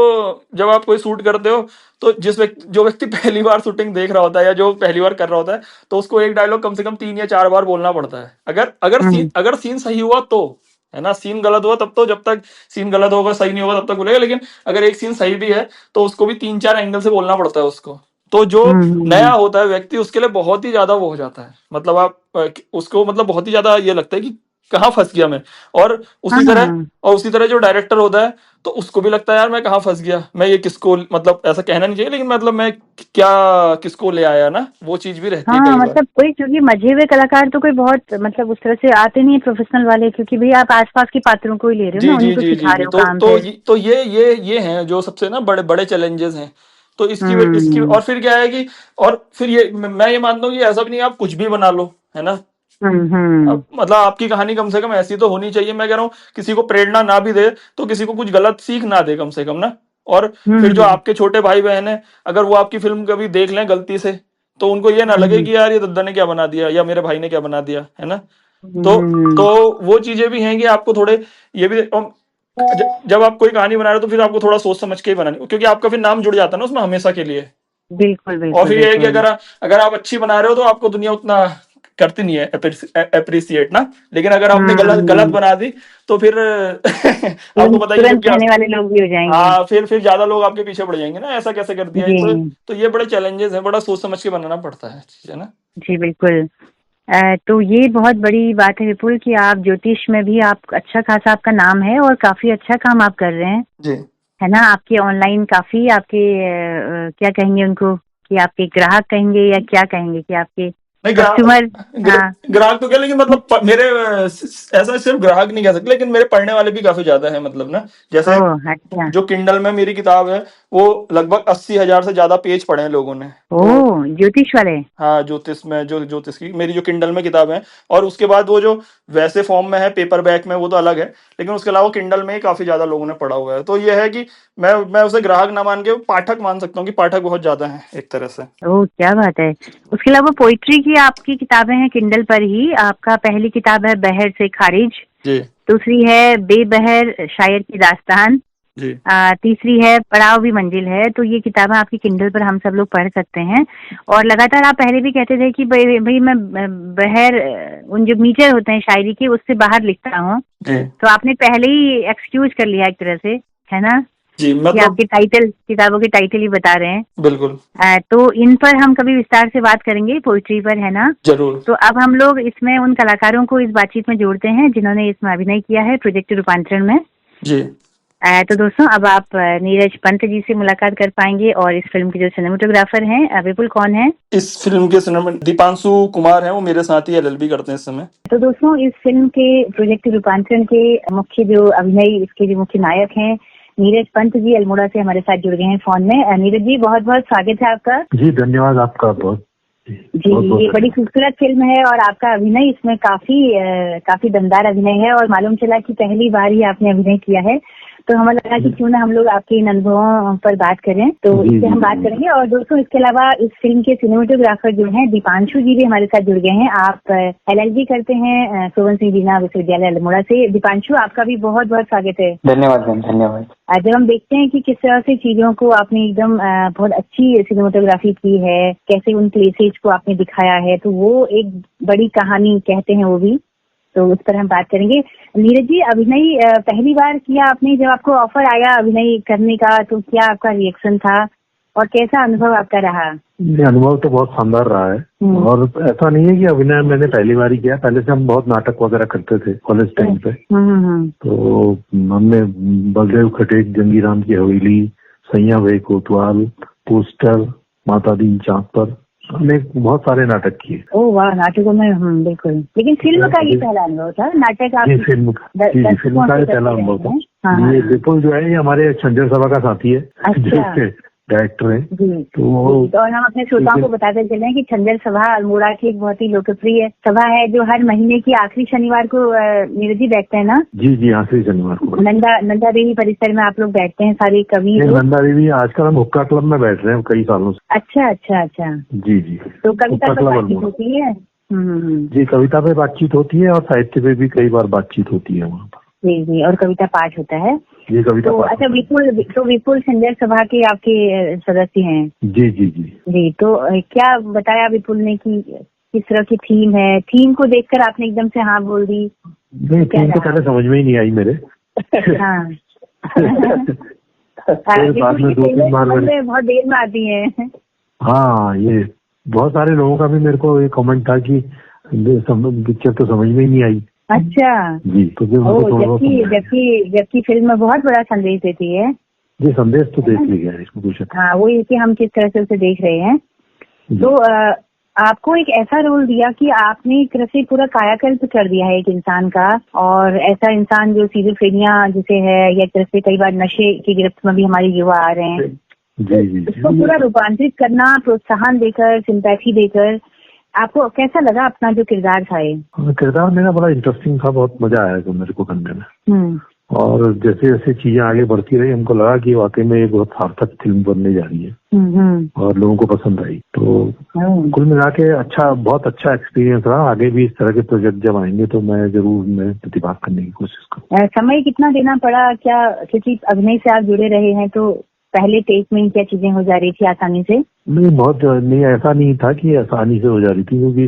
जब आप कोई शूट करते हो, तो जो व्यक्ति पहली बार शूटिंग देख रहा होता है या जो पहली बार कर रहा होता है, तो उसको एक डायलॉग कम से कम 3 या 4 बार बोलना पड़ता है। अगर सीन सही हुआ तो, है ना। सीन गलत हुआ तब तो, जब तक सीन गलत होगा, सही नहीं होगा तब तक बोलेगा। लेकिन अगर एक सीन सही भी है तो उसको भी 3-4 एंगल से बोलना पड़ता है उसको। तो जो नया होता है व्यक्ति, उसके लिए बहुत ही ज्यादा वो हो जाता है, मतलब आप उसको, मतलब बहुत ही ज्यादा ये लगता है कि कहाँ फंस गया मैं। और उसी तरह जो डायरेक्टर होता है, तो उसको भी लगता है यार मैं कहाँ फंस गया, मैं ये किसको, मतलब ऐसा कहना नहीं चाहिए, लेकिन मतलब मैं क्या किसको ले आया ना, वो चीज भी रहती है हाँ, कई बार। मतलब कोई, क्योंकि मजे हुए कलाकार तो कोई बहुत मतलब उस तरह से आते नहीं है प्रोफेशनल वाले, क्योंकि भैया आप आसपास के पात्रों को ही ले रहे हो जी ना, जी उन्हीं को जी जी सिखा जी। रहे हो तो काम तो फिर। ये तो ये हैं जो सबसे ना बड़े बड़े चैलेंजेस हैं। तो इसकी हम्म और फिर क्या है कि, और फिर ये मैं ये मानता हूँ कि ऐसा भी नहीं आप कुछ भी बना लो, है ना। हम्म अब मतलब आपकी कहानी कम से कम ऐसी तो होनी चाहिए। मैं कह रहा हूँ किसी को प्रेरणा ना भी दे तो किसी को कुछ गलत सीख ना दे कम से कम ना। और फिर जो हम्म आपके छोटे भाई बहन है, अगर वो आपकी फिल्म कभी देख लें गलती से, तो उनको ये ना लगे हम्म कि यार ये दद्दा ने क्या बना दिया या मेरे भाई ने क्या बना दिया, है ना। तो हम्म तो वो चीजें भी हैं कि आपको थोड़े ये भी, जब आप कोई कहानी बना रहे हो तो फिर आपको थोड़ा सोच समझ के ही बनानी, क्योंकि आपका फिर नाम जुड़ जाता है ना उसमें हमेशा के लिए। बिल्कुल और बिल्कुल फिर ये है कि बिल्कुल। अगर आप अच्छी बना रहे हो तो आपको दुनिया उतना करती नहीं है अप्रिसिएट ना। लेकिन अगर आपने गलत गलत हम्म। बना दी तो फिर आपको पता ही है जब तुरंत क्या। कहने वाले लोग भी हो जाएंगे। हाँ, फिर ज्यादा लोग आपके पीछे पड़ जाएंगे ना, ऐसा कैसे कर दिया है। जी तो ये बड़े चैलेंजेस हैं, बड़ा सोच समझ के बनाना पड़ता है चीज, है ना। जी बिल्कुल। तो ये बहुत बड़ी बात है विपुल कि आप ज्योतिष में भी आप अच्छा खासा आपका नाम है और काफी अच्छा काम आप कर रहे हैं, जी। है ना। आपके ऑनलाइन काफी आपके क्या कहेंगे उनको, कि आपके ग्राहक कहेंगे या क्या कहेंगे, कि आपके नहीं, कस्टमर। हाँ। ग्राहक तो क्या, लेकिन मतलब मेरे ऐसा सिर्फ ग्राहक नहीं कह सकते, लेकिन मेरे पढ़ने वाले भी काफी ज्यादा है, मतलब ना। जैसे ओह अच्छा। जो किंडल में मेरी किताब है, वो लगभग 80,000 से ज्यादा पेज पढ़े हैं लोगों ने। तो ओह, ज्योतिष वाले। हाँ, ज्योतिष की मेरी जो किंडल में किताब है, और उसके बाद वो जो वैसे फॉर्म में है पेपर बैक में, वो तो अलग है। लेकिन उसके अलावा किंडल में ही काफी ज्यादा लोगों ने पढ़ा हुआ है। तो ये है कि मैं उसे ग्राहक ना मान के पाठक मान सकता हूँ, कि पाठक बहुत ज्यादा है एक तरह से। ओह क्या बात है। उसके अलावा पोइट्री की आपकी किताबें हैं किंडल पर ही। आपका पहली किताब है बहर से खारिज, जी दूसरी है बेबहर शायर की दास्तान, जी तीसरी है पड़ाव भी मंजिल है। तो ये किताबें आपकी किंडल पर हम सब लोग पढ़ सकते हैं। और लगातार आप पहले भी कहते थे कि भाई मैं बहर उन जो मीटर होते हैं शायरी के उससे बाहर लिखता हूँ। जी तो आपने पहले ही एक्सक्यूज कर लिया एक तरह से, है ना, जी, कि मतलब आपके टाइटल, किताबों के टाइटल ही बता रहे हैं। बिल्कुल। तो इन पर हम कभी विस्तार से बात करेंगे, पोइट्री पर, है ना। जरूर। तो अब हम लोग इसमें उन कलाकारों को इस बातचीत में जोड़ते हैं जिन्होंने इसमें अभिनय किया है प्रोजेक्ट रूपांतरण में। जी। तो दोस्तों अब आप नीरज पंत जी से मुलाकात कर पाएंगे, और इस फिल्म के जो सिनेमेटोग्राफर हैं विपुल कौन है? इस फिल्म के सिनेमा दीपांशु कुमार हैं, वो मेरे साथ ही एलएलबी करते हैं इस समय। तो दोस्तों इस फिल्म के प्रोजेक्ट रूपांतरण के मुख्य जो अभिनय, इसके जो मुख्य नायक हैं नीरज पंत जी अल्मोड़ा से हमारे साथ जुड़ गए हैं फोन में। नीरज जी बहुत बहुत स्वागत है आपका। जी धन्यवाद आपका बहुत। जी, ये बड़ी खूबसूरत फिल्म है और आपका अभिनय इसमें काफी दमदार अभिनय है और मालूम चला कि पहली बार ही आपने अभिनय किया है, तो हमें लगा कि क्यों ना हम लोग आपके इन अनुभवों पर बात करें, तो इससे हम बात करेंगे। और दोस्तों, इसके अलावा इस फिल्म के सिनेमेटोग्राफर जो हैं दीपांशु जी भी हमारे साथ जुड़ गए हैं। आप LLB करते हैं सोवन सिंह जीना विश्वविद्यालय अल्मोड़ा से। दीपांशु, आपका भी बहुत बहुत स्वागत है। धन्यवाद मैम, धन्यवाद। जब हम देखते हैं कि किस तरह से चीजों को आपने एकदम बहुत अच्छी सिनेमेटोग्राफी की है, कैसे उन प्लेसेज को आपने दिखाया है, तो वो एक बड़ी कहानी कहते हैं वो भी, तो उस पर हम बात करेंगे। नीरज जी, अभिनय पहली बार किया आपने, जब आपको ऑफर आया अभिनय करने का तो क्या आपका रिएक्शन था और कैसा अनुभव आपका रहा? अनुभव तो बहुत शानदार रहा है और ऐसा नहीं है कि अभिनय मैंने पहली बार ही किया, पहले से हम बहुत नाटक वगैरह करते थे कॉलेज टाइम पे। तो हमने बलदेव खटेक, जंगीराम की हवेली, सैया वे कोतवाल, पोस्टर, माता दीन चाँद पर, हमने बहुत सारे नाटक किए। ओह वाह, नाटकों में बिल्कुल। लेकिन फिल्म का ये पहला अनुभव था, नाटक आप? फिल्म का ये पहला अनुभव था। ये विपुल जो है ये हमारे छंजर सभा का साथी है, अच्छा, डायरेक्टर है। तो और हम अपने श्रोताओं को बताते चले कि छंजर सभा अल्मोड़ा की एक बहुत ही लोकप्रिय सभा है जो हर महीने की आखिरी शनिवार को नीरज जी बैठते हैं ना? जी, आखिरी शनिवार को नंदा देवी परिसर में आप लोग बैठते हैं सारे कवि? नंदा देवी आजकल हम हुक्का क्लब में बैठ रहे हैं कई सालों से। अच्छा। जी। तो कविता पर बातचीत होती है? जी, कविता पे बातचीत होती है और साहित्य पे भी कई बार बातचीत होती है वहाँ पर। जी, और कविता पाठ होता है? ये कविता पाठ। अच्छा, विपुल छंजर सभा के आपके सदस्य हैं? जी, तो क्या बताया विपुल ने कि किस तरह की थीम है? थीम को देखकर आपने एकदम से हाँ बोल दी? नहीं, थीम तो पहले समझ में ही नहीं आई मेरे। हाँ। बाद में 2-3 बार बहुत देर में आती है। हाँ, ये बहुत सारे लोगों का भी मेरे को ये कमेंट था कि पिक्चर तो समझ में ही नहीं आई। अच्छा जी, तो जबकि फिल्म में बहुत बड़ा संदेश देती है। जी, संदेश तो देख लिया है इसमें कुछ। हाँ, वो ये कि हम किस तरह से उसे देख रहे हैं। तो आपको एक ऐसा रोल दिया कि आपने एक तरह से पूरा कायाकल्प कर दिया है एक इंसान का, और ऐसा इंसान जो सिजोफ्रेनिया जिसे है, या एक तरह से कई बार नशे की गिरफ्त में भी हमारे युवा आ रहे हैं। जी। उसको पूरा रूपांतरित करना, प्रोत्साहन देकर, सिंपैथी देकर, आपको कैसा लगा अपना जो किरदार था? ये किरदार मेरा बड़ा इंटरेस्टिंग था, बहुत मजा आया तो मेरे को करने में। और जैसे जैसे चीजें आगे बढ़ती रही हमको लगा कि वाकई में ये बहुत सार्थक फिल्म बनने जा रही है और लोगों को पसंद आई। तो कुल मिला के बहुत अच्छा एक्सपीरियंस रहा। आगे भी इस तरह के प्रोजेक्ट जब आएंगे तो मैं जरूर प्रतिभाग करने की कोशिश करूँ। समय कितना देना पड़ा क्या? क्योंकि अभिनय से आप जुड़े रहे हैं, तो पहले टेक में क्या चीजें हो जा रही थी आसानी से? नहीं, ऐसा नहीं था कि आसानी से हो जा रही थी, क्योंकि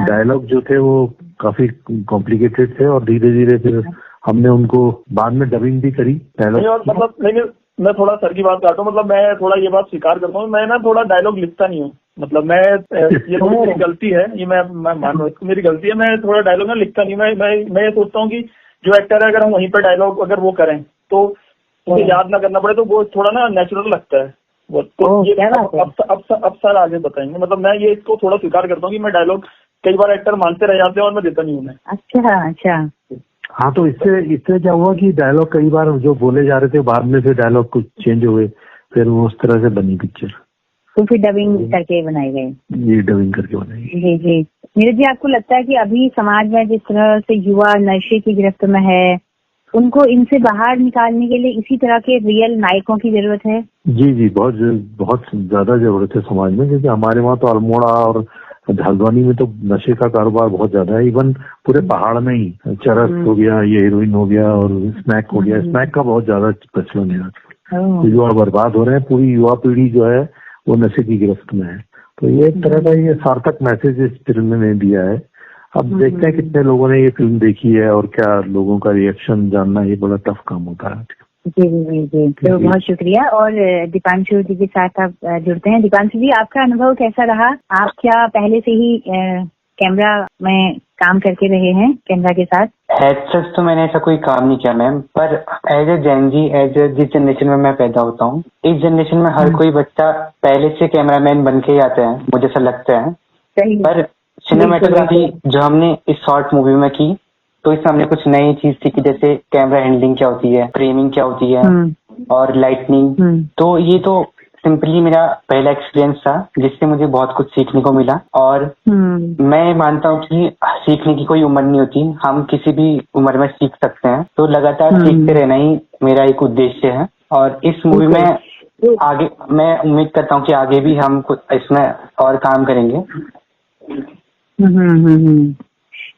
डायलॉग जो थे वो काफी कॉम्प्लिकेटेड थे और धीरे धीरे फिर हमने उनको बाद में डबिंग भी करी डायलॉग। मतलब मैं थोड़ा सर की बात काटता हूँ, मतलब मैं थोड़ा ये बात स्वीकार करता हूँ, मैं ना थोड़ा डायलॉग लिखता नहीं हूँ। मतलब मैं ये थोड़ी मेरी गलती है, ये मैं मान रहा हूँ मेरी गलती है। मैं थोड़ा डायलॉग ना लिखता नहीं। मैं ये सोचता हूँ कि जो एक्टर है अगर हम वहीं पर डायलॉग अगर वो करें तो मुझे याद ना करना पड़े, तो वो थोड़ा ना नेचुरल लगता है वो। तो ये अब सर आगे बताएंगे। मतलब मैं ये इसको थोड़ा स्वीकार करता हूँ कि मैं डायलॉग कई बार एक्टर मानते रह जाते हैं और मैं देता नहीं हूँ उन्हें। अच्छा। हाँ, तो इससे क्या हुआ कि डायलॉग कई बार जो बोले जा रहे थे बाद में फिर डायलॉग कुछ चेंज हुए, फिर वो उस तरह से बनी पिक्चर। तो फिर डबिंग करके बनाए गए? ये डबिंग करके बनाई। जी। नीरज जी, आपको लगता है कि अभी समाज में जिस तरह से युवा नशे की गिरफ्त में है, उनको इनसे बाहर निकालने के लिए इसी तरह के रियल नायकों की जरूरत है? जी, बहुत ज्यादा जरूरत है समाज में, क्योंकि हमारे वहाँ तो अल्मोड़ा और झालवानी में तो नशे का कारोबार बहुत ज्यादा है। इवन पूरे पहाड़ में ही चरस हो गया, ये हेरोइन हो गया और स्मैक हो गया। स्मैक का बहुत ज्यादा प्रचलन है। तो युवा बर्बाद हो रहे हैं, पूरी युवा पीढ़ी जो है वो नशे की गिरफ्त में है। तो ये एक तरह का ये सार्थक मैसेज इस फिल्म ने दिया है। अब देखते हैं कितने लोगों ने ये फिल्म देखी है और क्या लोगों का रिएक्शन जानना ये बड़ा टफ काम होता है। जी। तो बहुत शुक्रिया। और दीपांशु जी के साथ आप जुड़ते हैं। दीपांशु जी, आपका अनुभव कैसा रहा? आप क्या पहले से ही कैमरा में काम करके रहे हैं, कैमरा के साथ? एज तो मैंने ऐसा कोई काम नहीं किया मैम, पर एज ए जेन जी, जिस जनरेशन में मैं पैदा होता हूँ, इस जनरेशन में हर कोई बच्चा पहले से कैमरामैन बन के ही आता है, मुझे ऐसा लगता है। पर सिनेमेटोग्राफी जो हमने इस शॉर्ट मूवी में की, तो इसमें हमने कुछ नई चीज सीखी, जैसे कैमरा हैंडलिंग क्या होती है, फ्रेमिंग क्या होती है और लाइटनिंग। तो ये तो सिंपली मेरा पहला एक्सपीरियंस था जिससे मुझे बहुत कुछ सीखने को मिला। और मैं मानता हूँ कि सीखने की कोई उम्र नहीं होती, हम किसी भी उम्र में सीख सकते हैं। तो लगातार सीखते रहना ही मेरा एक उद्देश्य है। और इस मूवी में आगे मैं उम्मीद करता हूँ कि आगे भी हम कुछ इसमें और काम करेंगे।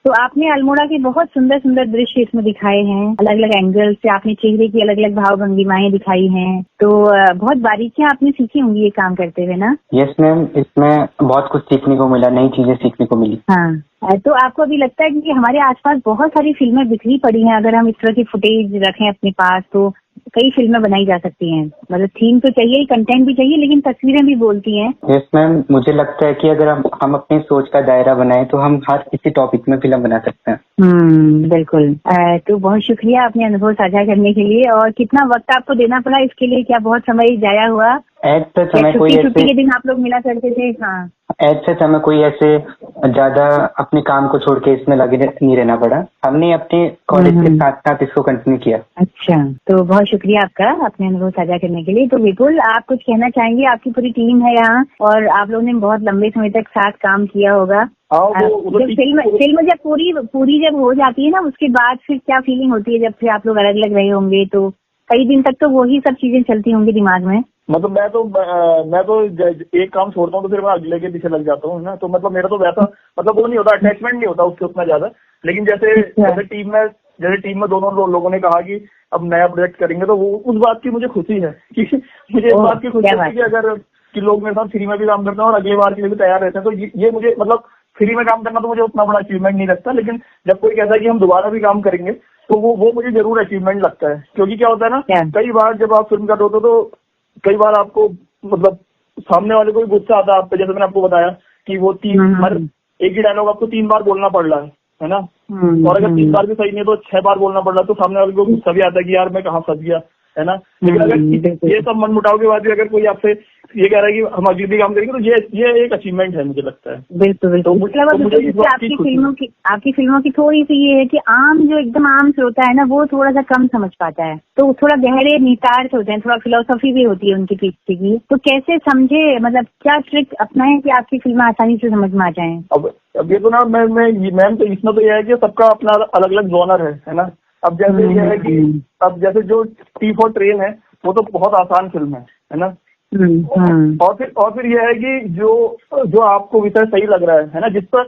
तो आपने अल्मोड़ा के बहुत सुंदर सुंदर दृश्य इसमें दिखाए हैं, अलग अलग एंगल से आपने चेहरे की अलग अलग भाव भंगिमाएं दिखाई हैं। तो बहुत बारीकियां आपने सीखी होंगी ये काम करते हुए ना? यस मैम, इसमें बहुत कुछ सीखने को मिला, नई चीजें सीखने को मिली। हाँ, तो आपको अभी लगता है कि हमारे आसपास बहुत सारी फिल्में बिखरी पड़ी हैं, अगर हम इस तरह की फुटेज रखें अपने पास तो कई फिल्में बनाई जा सकती हैं। मतलब थीम तो चाहिए, कंटेंट भी चाहिए, लेकिन तस्वीरें भी बोलती हैं। यस मैम, मुझे लगता है कि अगर हम अपनी सोच का दायरा बनाएं तो हम हर किसी टॉपिक में फिल्म बना सकते हैं। बिल्कुल। तो बहुत शुक्रिया अपने अनुभव साझा करने के लिए। और कितना वक्त आपको देना पड़ा इसके लिए? क्या बहुत समय जाया हुआ? छुट्टी के दिन आप लोग मिला करते थे? हाँ, ऐसे समय कोई ऐसे ज्यादा अपने काम को छोड़ के इसमें लगे नहीं रहना पड़ा। हमने अपने कॉलेज के साथ साथ इसको कंटिन्यू किया। अच्छा, तो बहुत शुक्रिया आपका अपने अनुभव साझा करने के लिए। तो विपुल, आप कुछ कहना चाहेंगे? आपकी पूरी टीम है यहाँ और आप लोगों ने बहुत लंबे समय तक साथ काम किया होगा। जब फिल्म जब पूरी जब हो जाती है ना, उसके बाद फिर क्या फीलिंग होती है? जब फिर आप लोग अलग अलग रहे होंगे तो कई दिन तक तो वही सब चीजें चलती होंगी दिमाग में। मतलब मैं तो एक काम छोड़ता हूँ तो फिर मैं अगले के पीछे लग जाता हूँ ना। तो मतलब मेरा तो वैसा मतलब वो नहीं होता, अटैचमेंट नहीं होता उससे उतना ज्यादा। लेकिन जैसे टीम में दोनों लोगों ने कहा कि अब नया प्रोजेक्ट करेंगे, तो वो उस बात की मुझे खुशी है कि मुझे इस बात की खुशी है कि अगर कि लोग मेरे साथ फ्री में भी काम करते हैं और अगली बार के लिए भी तैयार रहते हैं। तो ये मुझे मतलब फ्री में काम करना तो मुझे उतना बड़ा अचीवमेंट नहीं लगता, लेकिन जब कोई कहता है कि हम दोबारा भी काम करेंगे तो वो मुझे जरूर अचीवमेंट लगता है। क्योंकि क्या होता है ना, कई बार जब आप फिल्म कर रहे होते हो तो कई बार आपको मतलब सामने वाले को भी गुस्सा आता है आप पे। जैसे मैंने आपको बताया कि वो एक ही डायलॉग आपको 3 बार बोलना पड़ रहा है ना। और अगर 3 बार भी सही नहीं है तो 6 बार बोलना पड़ रहा है, तो सामने वाले को गुस्सा भी आता है कि यार मैं कहाँ फंस गया, है ना। लेकिन अगर ये सब मनमुटाव के बाद भी अगर कोई आपसे ये कह रहा है कि हम अगली भी काम करेंगे तो ये एक अचीवमेंट है मुझे लगता है। बिल्कुल। आपकी फिल्मों की थोड़ी सी ये है कि आम जो एकदम आम श्रोता है ना, वो थोड़ा सा कम समझ पाता है। तो थोड़ा गहरे नितार्थ होते हैं, थोड़ा फिलोसॉफी भी होती है उनके पीछे की। तो कैसे समझे, मतलब क्या ट्रिक अपनाएं कि आपकी फिल्में आसानी से समझ में आ जाएं? अब ये तो ना मैम तो इसमें तो यह है कि सबका अपना अलग अलग जॉनर है ना। अब जैसे ये है कि अब जैसे जो टी फॉर ट्रेन है वो तो बहुत आसान फिल्म है ना। और फिर यह है कि जो आपको विषय सही लग रहा है ना, जिस पर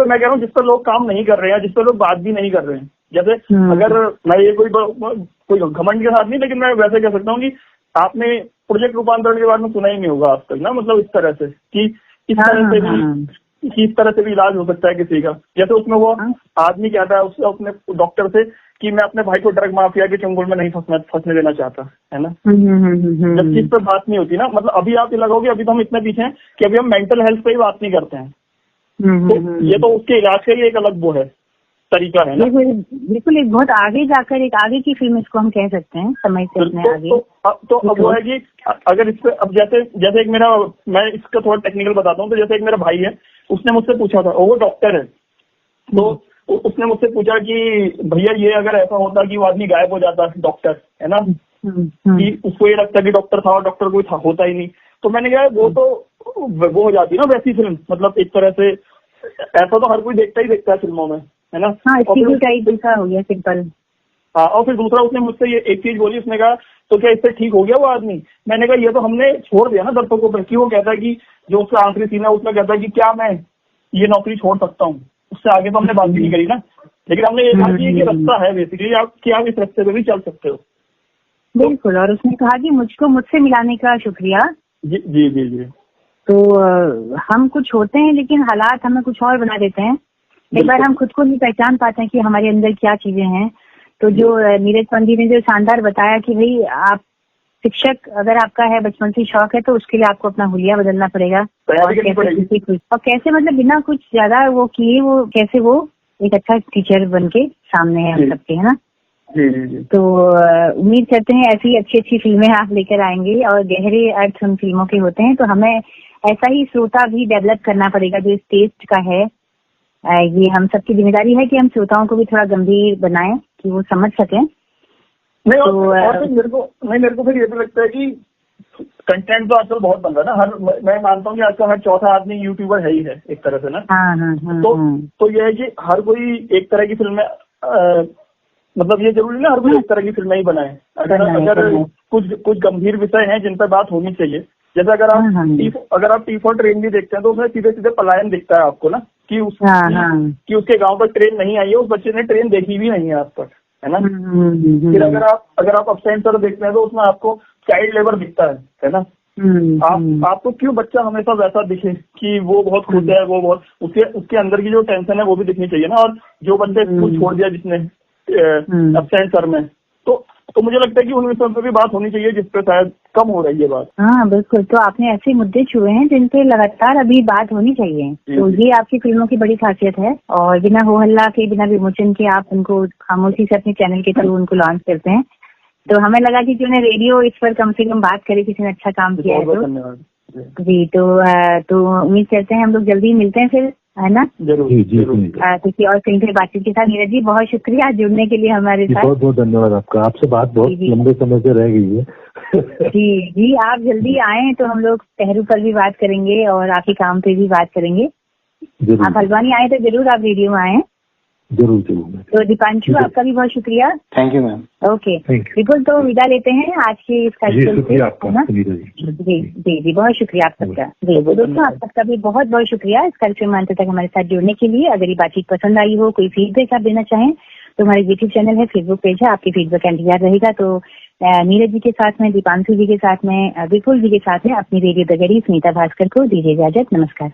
मैं कह रहा हूँ जिस पर लोग काम नहीं कर रहे हैं, जिस पर लोग बात भी नहीं कर रहे हैं। जैसे अगर मैं ये कोई घमंड के साथ नहीं, लेकिन मैं वैसे कह सकता हूँ कि आपने प्रोजेक्ट रूपांतरण के बारे में सुना ही नहीं होगा आज तक ना। मतलब इस तरह से कि इस तरह से भी इलाज हो सकता है किसी का। जैसे उसमें वो आदमी कहता है उससे अपने डॉक्टर से कि मैं अपने भाई को ड्रग माफिया के चंगुल में नहीं फंसने देना चाहता, है ना। जब चीज पर बात नहीं होती ना, मतलब अभी आप ये लगाओगे अभी तो हम इतने पीछे हैं कि अभी हम मेंटल हेल्थ पे ही बात नहीं करते हैं। तो ये तो उसके इलाज का ही एक अलग वो है, तरीका है ना। बिल्कुल एक बहुत आगे जाकर एक आगे की फिल्म इसको हम कह सकते हैं, समय से अपने आगे। तो अब वो है कि अगर इस पे अब जैसे एक मेरा, मैं इसका थोड़ा टेक्निकल बताता हूँ। तो जैसे एक मेरा भाई है, उसने मुझसे पूछा था, वो डॉक्टर है, तो उसने मुझसे पूछा कि भैया ये अगर ऐसा होता कि वो आदमी गायब हो जाता, डॉक्टर है ना, कि उसको ये लगता कि डॉक्टर था और डॉक्टर कोई होता ही नहीं। तो मैंने कहा वो हो जाती ना वैसी फिल्म। मतलब एक तरह से ऐसा तो हर कोई देखता है फिल्मों में, है ना। हो गया सिंपल। हाँ, और फिर दूसरा उसने मुझसे ये एक चीज बोली, उसने कहा तो क्या इससे ठीक हो गया वो आदमी? मैंने कहा ये तो हमने छोड़ दिया ना दर्शकों पर कि वो कहता है कि जो उसका आखिरी सीन है उसमें कहता है कि क्या मैं ये नौकरी छोड़ सकता हूँ। उससे आगे तो हमने बात भी नहीं करी ना, लेकिन हमने ये कहा कि रास्ता है बेसिकली आप इस रास्ते पे भी चल सकते हो। बिल्कुल। और उसने कहा कि मुझसे मिलाने का शुक्रिया। जी जी जी जी। तो हम कुछ होते हैं लेकिन हालात हमें कुछ और बना देते हैं। एक बार हम खुद को नहीं पहचान पाते हैं कि हमारे अंदर क्या चीजें हैं। तो जो नीरज पंडित ने जो शानदार बताया कि भाई आप शिक्षक अगर आपका है, बचपन से शौक है, तो उसके लिए आपको अपना हुलिया बदलना पड़ेगा। और कैसे मतलब बिना कुछ ज्यादा वो किए वो कैसे वो एक अच्छा टीचर बन के सामने है हम सबके, है ना। तो उम्मीद करते हैं ऐसी अच्छी फिल्में आप लेकर आएंगे और गहरे अर्थ उन फिल्मों के होते हैं। तो हमें ऐसा ही श्रोता भी डेवलप करना पड़ेगा जो इस टेस्ट का है। ये हम सबकी जिम्मेदारी है कि हम श्रोताओं को भी थोड़ा गंभीर बनाएं कि वो समझ सकें। नहीं, और मेरे को फिर ये भी लगता है कि कंटेंट तो आजकल बहुत बन रहा है ना, मैं मानता हूँ कि आजकल हर चौथा आदमी यूट्यूबर है ही है एक तरह से ना। तो यह है कि हर कोई एक तरह की फिल्में मतलब ये जरूरी ना हर कोई एक तरह की फिल्में ही बनाए। अगर कुछ गंभीर विषय हैं जिन पर बात होनी चाहिए, जैसे अगर आप T4 ट्रेन भी देखते हैं तो उसमें सीधे सीधे पलायन दिखता है आपको ना, कि उसके गांव पर ट्रेन नहीं आई है, उस बच्चे ने ट्रेन देखी भी नहीं है आज तक, है ना। फिर अगर आप अपसेंटर देखते हैं तो उसमें आपको चाइल्ड लेबर दिखता है ना। आपको क्यों बच्चा हमेशा वैसा दिखे कि वो बहुत खुश है, वो बहुत उसके अंदर की जो टेंशन है वो भी दिखनी चाहिए ना। और जो बच्चे स्कूल छोड़ दिया जिसने अपसेंट सर में, तो मुझे लगता है कि उन विषयों पर भी बात होनी चाहिए जिसपे शायद कम हो रही है बात। हाँ बिल्कुल, तो आपने ऐसे मुद्दे छुए हैं जिन पे लगातार अभी बात होनी चाहिए। तो ये आपकी फिल्मों की बड़ी खासियत है, और बिना हो हल्ला के, बिना विमोचन के आप उनको खामोशी से अपने चैनल के थ्रू उनको लॉन्च करते हैं। तो हमें लगा कि क्यों ना रेडियो इस पर कम से कम बात करे, किसी ने अच्छा काम किया है तो। धन्यवाद जी। तो उम्मीद करते हैं हम लोग जल्दी मिलते हैं फिर, है ना। जरूर। किसी और फिल्म बातचीत के साथ। नीरज जी बहुत शुक्रिया जुड़ने के लिए हमारे साथ। बहुत बहुत धन्यवाद आपका। आपसे बात बहुत लंबे समय से रह गई है। जी आप जल्दी आए तो हम लोग टहरू पर भी बात करेंगे और आपके काम पे भी बात करेंगे। आप हल्द्वानी आए तो जरूर आप रेडियो में आए। जरूर। तो दीपांशु आपका भी बहुत शुक्रिया। Thank you ma'am. ओके बिल्कुल, तो विदा लेते हैं आज के इस कार्यक्रम से। जी बहुत शुक्रिया आप सबका। जी दोस्तों, आप सबका भी बहुत बहुत शुक्रिया इस कार्यक्रम में अंत तक हमारे साथ जुड़ने के लिए। अगर ये बातचीत पसंद आई हो, कोई फीडबैक आप देना चाहें तो हमारे यूट्यूब चैनल है, फेसबुक पेज है, आपकी फीडबैक इंतजार रहेगा। तो नीरज जी के साथ में, दीपांशु जी के साथ में, विपुल जी के साथ में अपनी रेडियो दगड़ी सुनीता भास्कर को दीजिए इजाजत। नमस्कार।